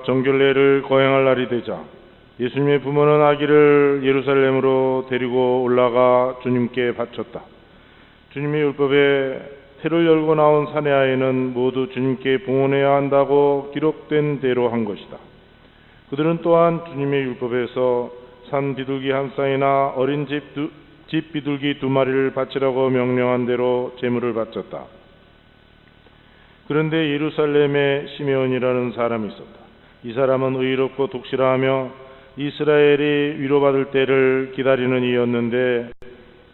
정결례를 거행할 날이 되자 예수님의 부모는 아기를 예루살렘으로 데리고 올라가 주님께 바쳤다. 주님의 율법에 태를 열고 나온 사내 아이는 모두 주님께 봉헌해야 한다고 기록된 대로 한 것이다. 그들은 또한 주님의 율법에서 산 비둘기 한 쌍이나 어린 집 비둘기 2마리를 바치라고 명령한 대로 제물을 바쳤다. 그런데 예루살렘에 시메온이라는 사람이 있었다. 이 사람은 의롭고 독실하며 이스라엘이 위로받을 때를 기다리는 이였는데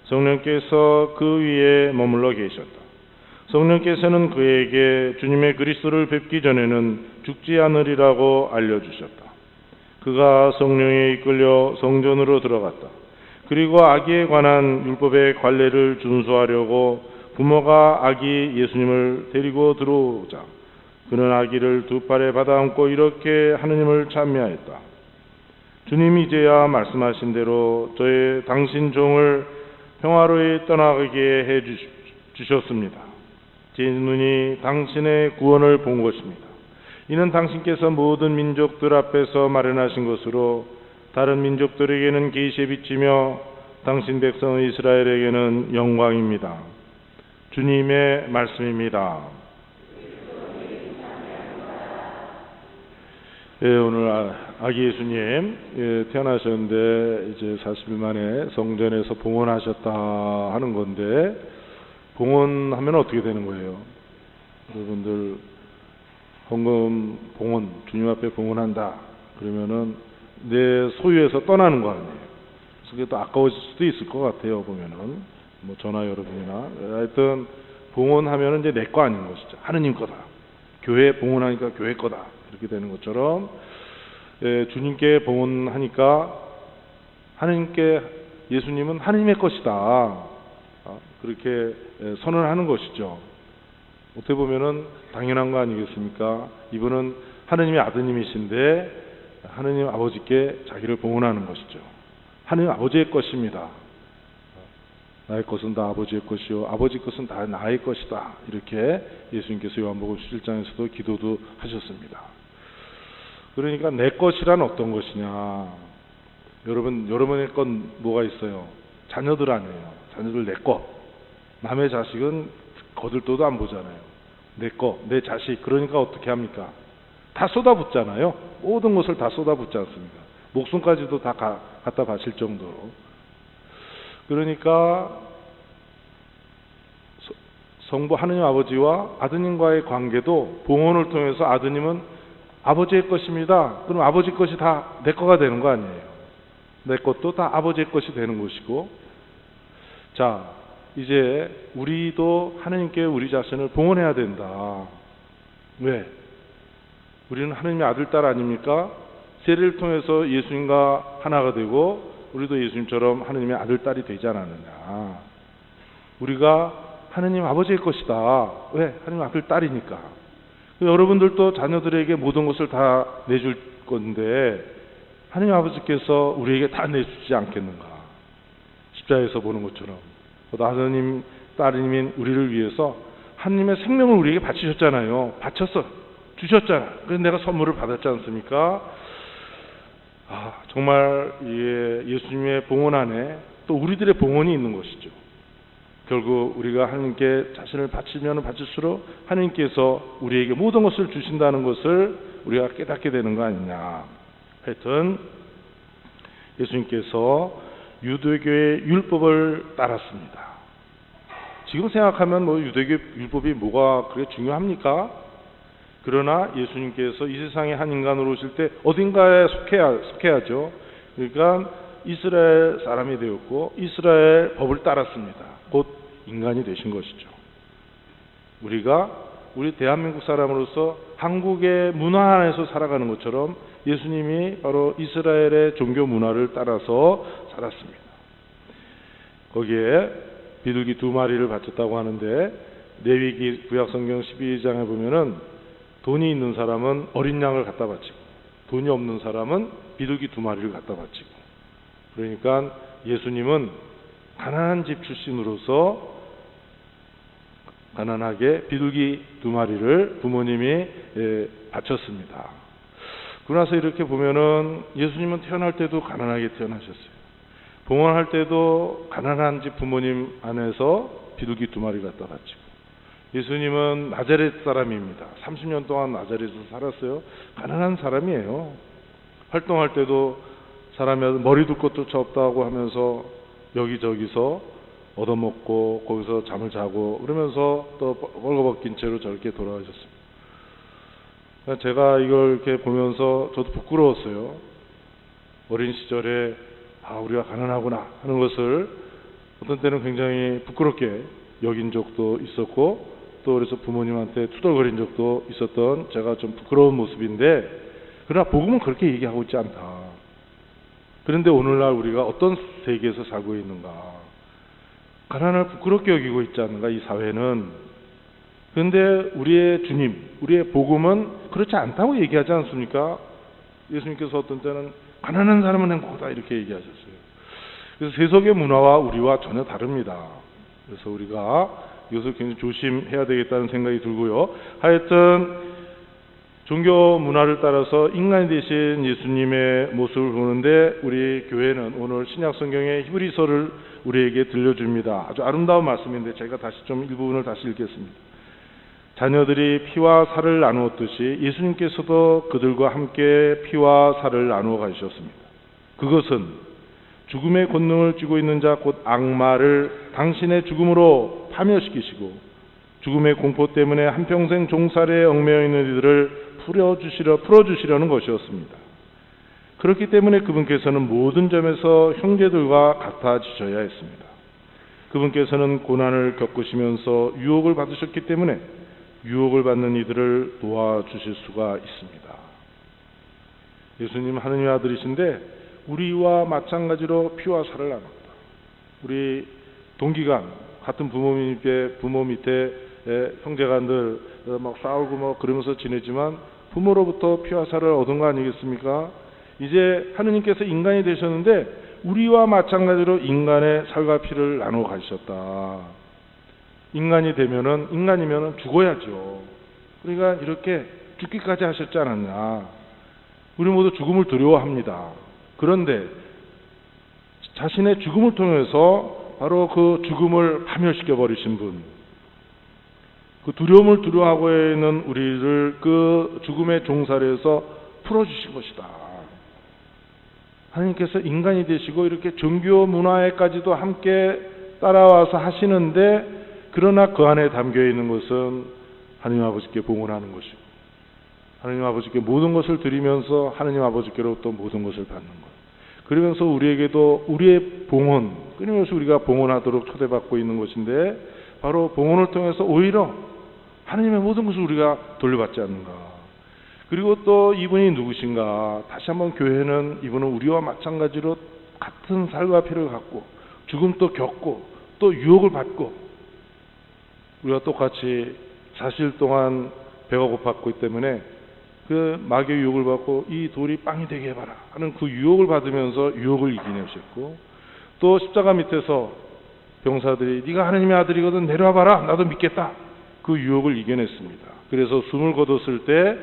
성령께서 그 위에 머물러 계셨다. 성령께서는 그에게 주님의 그리스도를 뵙기 전에는 죽지 않으리라고 알려주셨다. 그가 성령에 이끌려 성전으로 들어갔다. 그리고 아기에 관한 율법의 관례를 준수하려고 부모가 아기 예수님을 데리고 들어오자 그는 아기를 2팔에 받아안고 이렇게 하느님을 찬미하였다. 주님이 이제야 말씀하신 대로 당신 종을 평화로이 떠나게 해 주셨습니다. 제 눈이 당신의 구원을 본 것입니다. 이는 당신께서 모든 민족들 앞에서 마련하신 것으로 다른 민족들에게는 계시에 비치며 당신 백성 이스라엘에게는 영광입니다. 주님의 말씀입니다. 오늘 아기 예수님 태어나셨는데 이제 40일 만에 성전에서 봉헌하셨다 하는 건데, 봉헌하면 어떻게 되는 거예요? 여러분들 헌금 봉헌, 주님 앞에 봉헌한다 그러면은 내 소유에서 떠나는 거 아니에요. 그게 또 아까워질 수도 있을 것 같아요. 보면은 뭐 전화 여러분이나 하여튼 봉헌하면은 이제 내 거 아닌 것이죠. 하느님 거다. 교회 봉헌하니까 교회 거다. 그렇게 되는 것처럼 주님께 봉헌하니까 하느님께, 예수님은 하느님의 것이다. 그렇게 선언하는 것이죠. 어떻게 보면은 당연한 거 아니겠습니까? 이분은 하느님의 아드님이신데 하느님 아버지께 자기를 봉헌하는 것이죠. 하느님 아버지의 것입니다. 나의 것은 다 아버지의 것이요 아버지 것은 다 나의 것이다. 이렇게 예수님께서 요한복음 17장에서도 기도도 하셨습니다. 그러니까 내 것이란 어떤 것이냐? 여러분의 건 뭐가 있어요? 자녀들 아니에요. 자녀들 내 것. 남의 자식은 거들떠도 안 보잖아요. 내 거, 내 자식. 그러니까 어떻게 합니까? 다 쏟아붓잖아요. 모든 것을 다 쏟아붓지 않습니까? 목숨까지도 다 갖다 바칠 정도로. 그러니까 성부 하느님 아버지와 아드님과의 관계도 봉헌을 통해서 아드님은 아버지의 것입니다. 그럼 아버지 것이 다 내 거가 되는 거 아니에요. 내 것도 다 아버지의 것이 되는 것이고, 자 이제 우리도 하느님께 우리 자신을 봉헌해야 된다. 왜? 우리는 하느님의 아들, 딸 아닙니까? 세례를 통해서 예수님과 하나가 되고 우리도 예수님처럼 하느님의 아들, 딸이 되지 않았느냐. 우리가 하느님 아버지의 것이다. 왜? 하느님 아들, 딸이니까. 여러분들도 자녀들에게 모든 것을 다 내줄 건데 하느님 아버지께서 우리에게 다 내주지 않겠는가. 십자가에서 보는 것처럼 하느님 따님인 우리를 위해서 하느님의 생명을 우리에게 바치셨잖아요. 바쳤어. 주셨잖아. 그래서 내가 선물을 받았지 않습니까? 정말 예수님의 봉헌 안에 또 우리들의 봉헌이 있는 것이죠. 결국 우리가 하느님께 자신을 바치면 바칠수록 하느님께서 우리에게 모든 것을 주신다는 것을 우리가 깨닫게 되는 거 아니냐. 하여튼 예수님께서 유대교의 율법을 따랐습니다. 지금 생각하면 유대교 율법이 뭐가 그렇게 중요합니까? 그러나 예수님께서 이 세상에 한 인간으로 오실 때 어딘가에 속해야죠. 그러니까 이스라엘 사람이 되었고 이스라엘 법을 따랐습니다. 곧 인간이 되신 것이죠. 우리 대한민국 사람으로서 한국의 문화 안에서 살아가는 것처럼 예수님이 바로 이스라엘의 종교 문화를 따라서 살았습니다. 거기에 비둘기 2마리를 바쳤다고 하는데 레위기 구약성경 12장에 보면은 돈이 있는 사람은 어린 양을 갖다 바치고 돈이 없는 사람은 비둘기 2마리를 갖다 바치고, 그러니까 예수님은 가난한 집 출신으로서 가난하게 비둘기 2마리를 부모님이 바쳤습니다. 그러고 나서 이렇게 보면은 예수님은 태어날 때도 가난하게 태어나셨어요. 봉헌할 때도 가난한 집 부모님 안에서 비둘기 2마리 갖다 바치고, 예수님은 나자렛 사람입니다. 30년 동안 나자렛에서 살았어요. 가난한 사람이에요. 활동할 때도 사람이 머리 둘 것조차 없다고 하면서 여기저기서 얻어먹고 거기서 잠을 자고 그러면서 또 벌거벗긴 채로 저렇게 돌아가셨습니다. 제가 이걸 이렇게 보면서 저도 부끄러웠어요. 어린 시절에 우리가 가난하구나 하는 것을 어떤 때는 굉장히 부끄럽게 여긴 적도 있었고, 또 그래서 부모님한테 투덜거린 적도 있었던 제가 좀 부끄러운 모습인데, 그러나 복음은 그렇게 얘기하고 있지 않다. 그런데 오늘날 우리가 어떤 세계에서 살고 있는가? 가난을 부끄럽게 여기고 있지 않는가, 이 사회는. 그런데 우리의 주님, 우리의 복음은 그렇지 않다고 얘기하지 않습니까? 예수님께서 어떤 때는 가난한 사람은 행복하다 이렇게 얘기하셨어요. 그래서 세속의 문화와 우리와 전혀 다릅니다. 그래서 우리가 이것을 굉장히 조심해야 되겠다는 생각이 들고요. 하여튼 종교 문화를 따라서 인간이 되신 예수님의 모습을 보는데, 우리 교회는 오늘 신약 성경의 히브리서를 우리에게 들려줍니다. 아주 아름다운 말씀인데 제가 다시 좀 일부분을 다시 읽겠습니다. 자녀들이 피와 살을 나누었듯이 예수님께서도 그들과 함께 피와 살을 나누어 가셨습니다. 그것은 죽음의 권능을 쥐고 있는 자 곧 악마를 당신의 죽음으로 파멸시키시고 죽음의 공포 때문에 한평생 종살이에 얽매여 있는 이들을 풀어주시려는 것이었습니다. 그렇기 때문에 그분께서는 모든 점에서 형제들과 같아지셔야 했습니다. 그분께서는 고난을 겪으시면서 유혹을 받으셨기 때문에 유혹을 받는 이들을 도와주실 수가 있습니다. 예수님 하느님의 아들이신데 우리와 마찬가지로 피와 살을 나눴다. 우리 동기간 같은 부모 밑에 형제간들 막 싸우고 그러면서 지내지만 부모로부터 피와 살을 얻은 거 아니겠습니까? 이제 하느님께서 인간이 되셨는데 우리와 마찬가지로 인간의 살과 피를 나누어 가셨다. 인간이면은 죽어야죠. 그러니까 이렇게 죽기까지 하셨지 않았냐. 우리 모두 죽음을 두려워합니다. 그런데 자신의 죽음을 통해서 바로 그 죽음을 파멸시켜 버리신 분, 그 두려움을 두려워하고 있는 우리를 그 죽음의 종살이에서 풀어주신 것이다. 하나님께서 인간이 되시고 이렇게 종교 문화에까지도 함께 따라와서 하시는데, 그러나 그 안에 담겨 있는 것은 하나님 아버지께 봉헌하는 것이고 하나님 아버지께 모든 것을 드리면서 하나님 아버지께로부터 모든 것을 받는 것. 그러면서 우리에게도 우리의 봉헌, 끊임없이 우리가 봉헌하도록 초대받고 있는 것인데, 바로 봉헌을 통해서 오히려 하나님의 모든 것을 우리가 돌려받지 않는가. 그리고 또 이분이 누구신가. 다시 한번 교회는 이분은 우리와 마찬가지로 같은 살과 피를 갖고 죽음도 겪고 또 유혹을 받고, 우리가 똑같이 40일 동안 배가 고팠기 때문에 그 마귀의 유혹을 받고 이 돌이 빵이 되게 해봐라 하는 그 유혹을 받으면서 유혹을 이겨내셨고, 또 십자가 밑에서 병사들이 네가 하나님의 아들이거든 내려와봐라 나도 믿겠다, 그 유혹을 이겨냈습니다. 그래서 숨을 거뒀을 때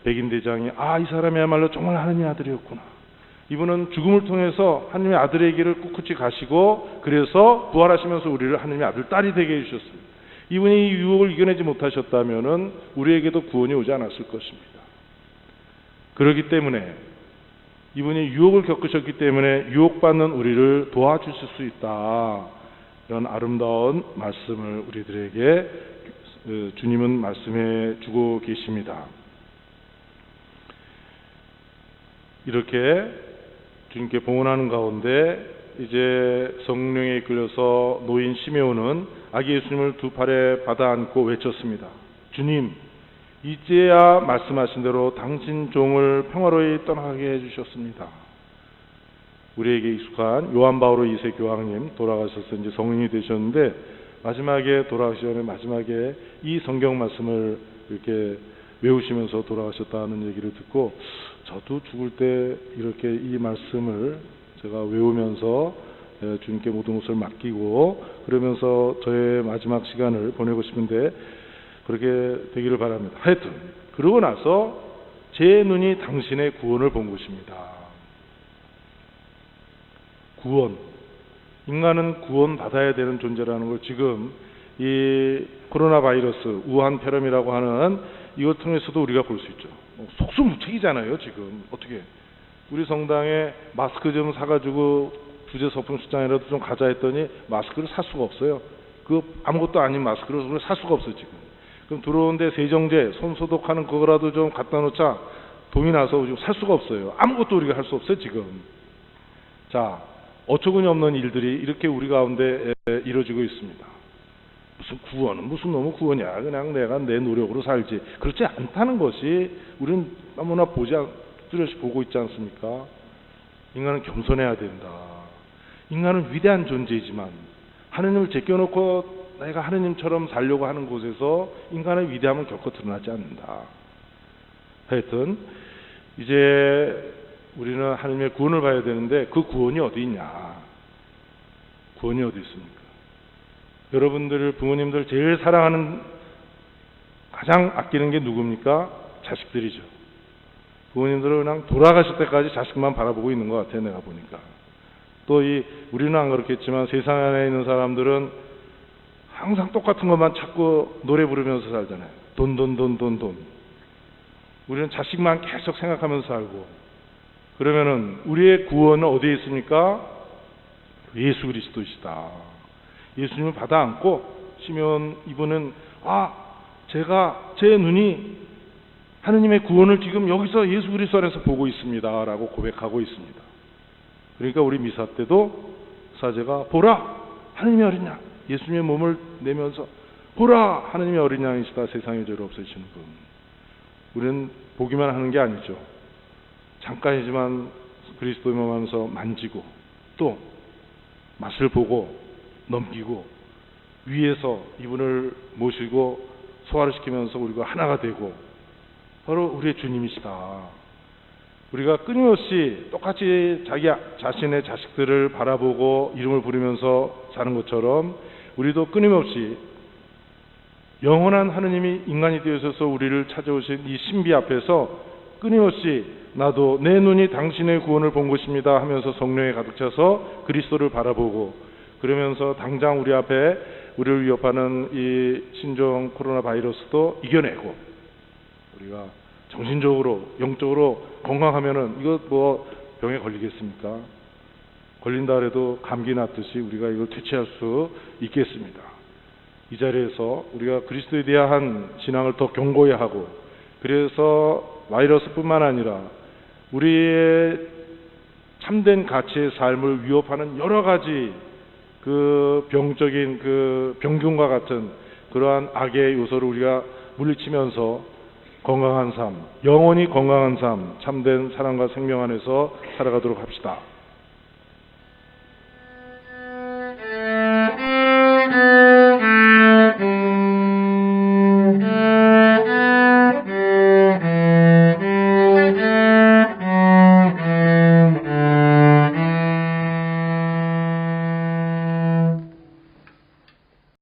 백인대장이 이 사람이야말로 정말 하나님의 아들이었구나. 이분은 죽음을 통해서 하나님의 아들의 길을 꿋꿋이 가시고 그래서 부활하시면서 우리를 하나님의 아들 딸이 되게 해주셨습니다. 이분이 유혹을 이겨내지 못하셨다면 우리에게도 구원이 오지 않았을 것입니다. 그렇기 때문에 이분이 유혹을 겪으셨기 때문에 유혹받는 우리를 도와주실 수 있다. 이런 아름다운 말씀을 우리들에게 주님은 말씀해 주고 계십니다. 이렇게 주님께 봉헌하는 가운데 이제 성령에 이끌려서 노인 시메온은 아기 예수님을 두 팔에 받아 안고 외쳤습니다. 주님, 이제야 말씀하신 대로 당신 종을 평화로이 떠나게 해주셨습니다. 우리에게 익숙한 요한 바오로 2세 교황님 돌아가셔서 이제 성인이 되셨는데, 마지막에 돌아가시기 전에 마지막에 이 성경 말씀을 이렇게 외우시면서 돌아가셨다는 얘기를 듣고, 저도 죽을 때 이렇게 이 말씀을 제가 외우면서 주님께 모든 것을 맡기고 그러면서 저의 마지막 시간을 보내고 싶은데 그렇게 되기를 바랍니다. 하여튼 그러고 나서 제 눈이 당신의 구원을 본 것입니다. 구원. 인간은 구원받아야 되는 존재라는 걸 지금 이 코로나 바이러스, 우한 폐렴이라고 하는 이것 통해서도 우리가 볼 수 있죠. 속수무책이잖아요, 지금. 어떻게. 우리 성당에 마스크 좀 사가지고 부재 소품 시장이라도 좀 가자 했더니 마스크를 살 수가 없어요. 그 아무것도 아닌 마스크를 살 수가 없어요, 지금. 그럼 들어오는데 세정제, 손 소독하는 그거라도 좀 갖다 놓자. 돈이 나서 지금 살 수가 없어요. 아무것도 우리가 할 수 없어요, 지금. 자, 어처구니 없는 일들이 이렇게 우리 가운데 이루어지고 있습니다. 무슨 구원은 무슨 너무 구원이야. 그냥 내가 내 노력으로 살지. 그렇지 않다는 것이 우리는 너무나 뚜렷이 보고 있지 않습니까? 인간은 겸손해야 된다. 인간은 위대한 존재이지만 하느님을 제껴놓고 내가 하느님처럼 살려고 하는 곳에서 인간의 위대함은 결코 드러나지 않는다. 하여튼 이제 우리는 하느님의 구원을 봐야 되는데 그 구원이 어디 있냐? 구원이 어디 있습니까? 여러분들 부모님들 제일 사랑하는 가장 아끼는 게 누굽니까? 자식들이죠. 부모님들은 그냥 돌아가실 때까지 자식만 바라보고 있는 것 같아요. 내가 보니까. 또 우리는 안 그렇겠지만 세상 안에 있는 사람들은 항상 똑같은 것만 찾고 노래 부르면서 살잖아요. 돈. 우리는 자식만 계속 생각하면서 살고. 그러면은 우리의 구원은 어디에 있습니까? 예수 그리스도이시다. 예수님을 받아 안고 시meon 이분은 제 눈이 하느님의 구원을 지금 여기서 예수 그리스도 안에서 보고 있습니다 라고 고백하고 있습니다. 그러니까 우리 미사 때도 사제가 보라 하느님의 어린 양, 예수님의 몸을 내면서 보라 하느님의 어린 양이시다, 세상의 죄를 없애시는 분. 우리는 보기만 하는 게 아니죠. 잠깐이지만 그리스도의 몸 하면서 만지고 또 맛을 보고 넘기고 위에서 이분을 모시고 소화를 시키면서 우리가 하나가 되고 바로 우리의 주님이시다. 우리가 끊임없이 똑같이 자기 자신의 자식들을 바라보고 이름을 부르면서 사는 것처럼 우리도 끊임없이 영원한 하느님이 인간이 되어서 우리를 찾아오신 이 신비 앞에서 끊임없이 나도 내 눈이 당신의 구원을 본 것입니다 하면서 성령에 가득 차서 그리스도를 바라보고, 그러면서 당장 우리 앞에 우리를 위협하는 이 신종 코로나 바이러스도 이겨내고, 우리가 정신적으로 영적으로 건강하면은 이거 뭐 병에 걸리겠습니까? 걸린다 해도 감기 났듯이 우리가 이걸 퇴치할 수 있겠습니다. 이 자리에서 우리가 그리스도에 대한 신앙을 더 견고히 하고, 그래서 바이러스뿐만 아니라 우리의 참된 가치의 삶을 위협하는 여러 가지 그 병적인 그 병균과 같은 그러한 악의 요소를 우리가 물리치면서 건강한 삶, 영원히 건강한 삶, 참된 사랑과 생명 안에서 살아가도록 합시다.